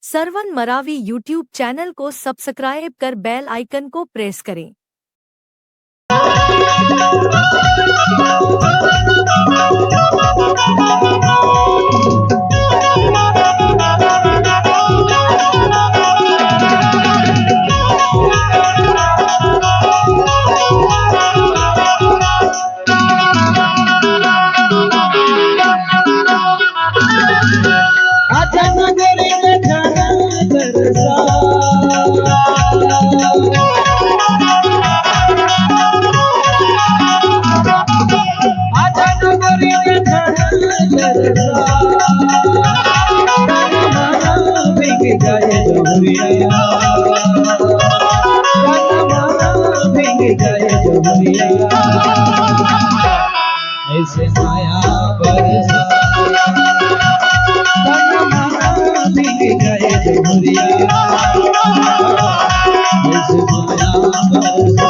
Sarwan Maravi YouTube channel को subscribe कर bell icon को प्रेस करें। ऐसे माया बरसा भीग गए जमुरिया, ऐसे माया बरसा।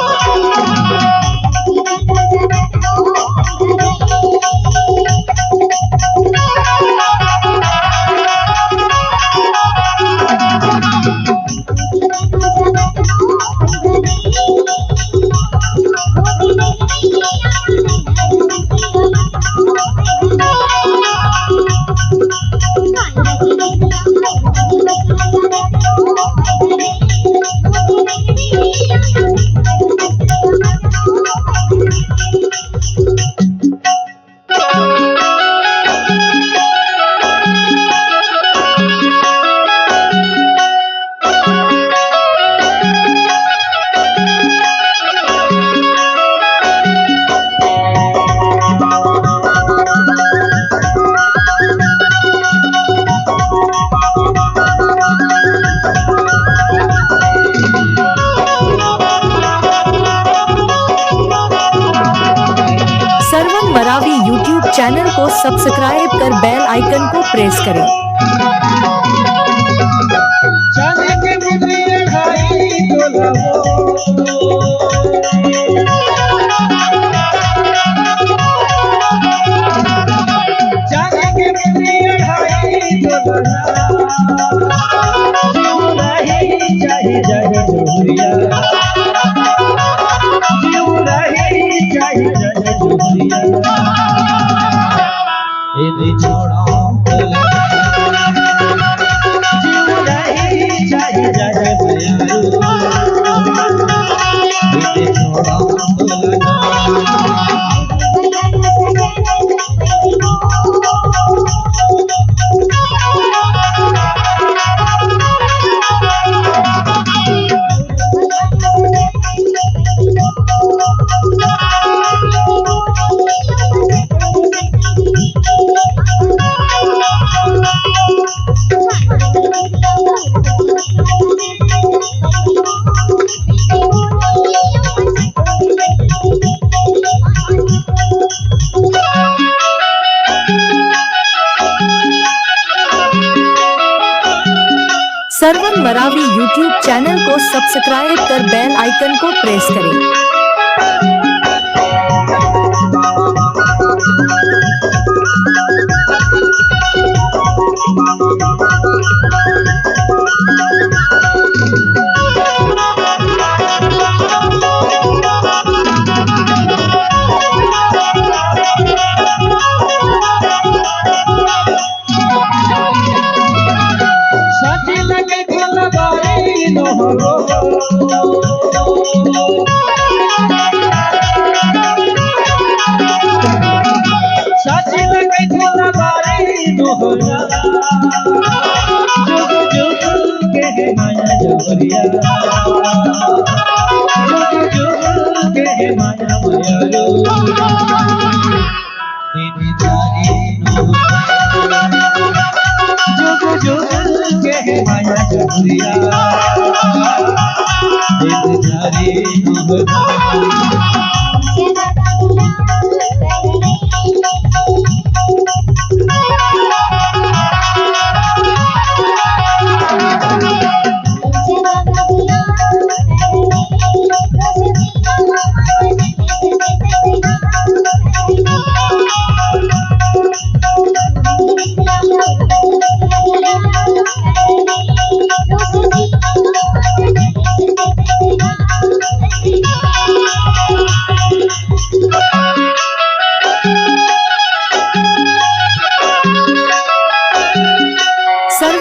सरवन मरावी यूट्यूब चैनल को सब्सक्राइब कर बेल आइकन को प्रेस करें। जाने के मुद्रिया ढाई तोलावो, जाने के मुद्रिया ढाई तोलावो, जीव नहीं चाहे जाए जोरिया, जीव नहीं चाहे जाए जोरिया, इन्हें छोड़ा सरवन मरावी यूट्यूब चैनल को सब्सक्राइब कर बेल आइकन को प्रेस करें। साची लगे थोड़ा बारी दोहरा, जुग जुग के माया जोरिया, जुग जुग के माया माया दीदी जारी जुग जुग के माया जोरिया, दीदी जारी Thank you.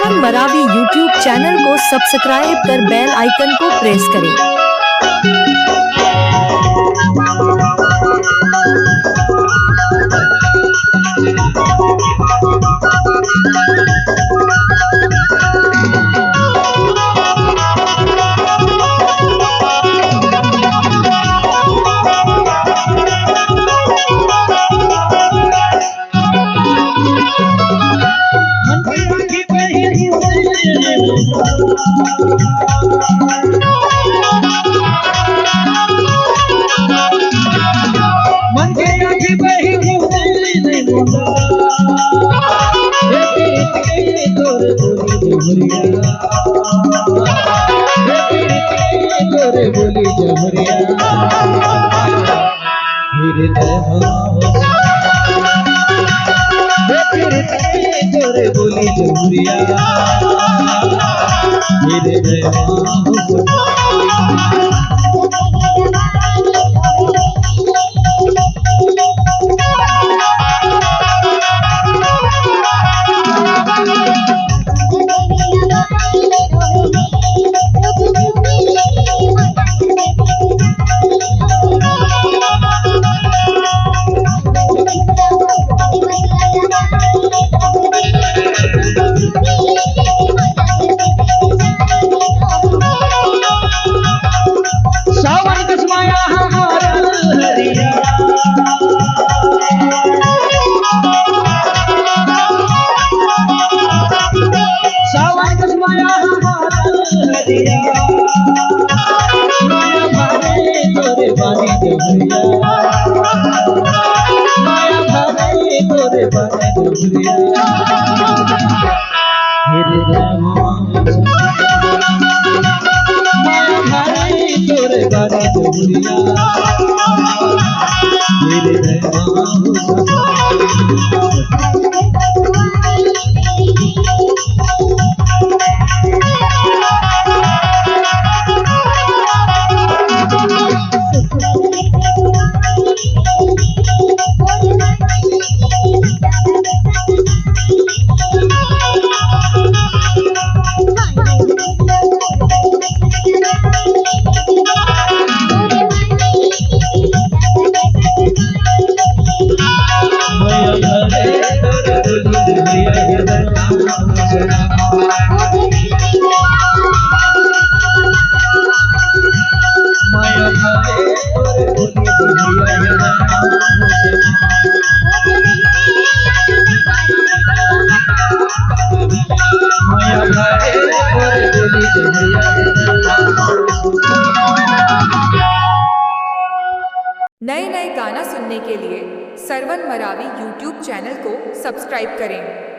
Sarwan Maravi YouTube channel को सब्सक्राइब कर बेल आइकन को प्रेस करें। बोली जमुरिया मेरे नए नए गाना सुनने के लिए सरवन मरावी यूट्यूब चैनल को सब्सक्राइब करें।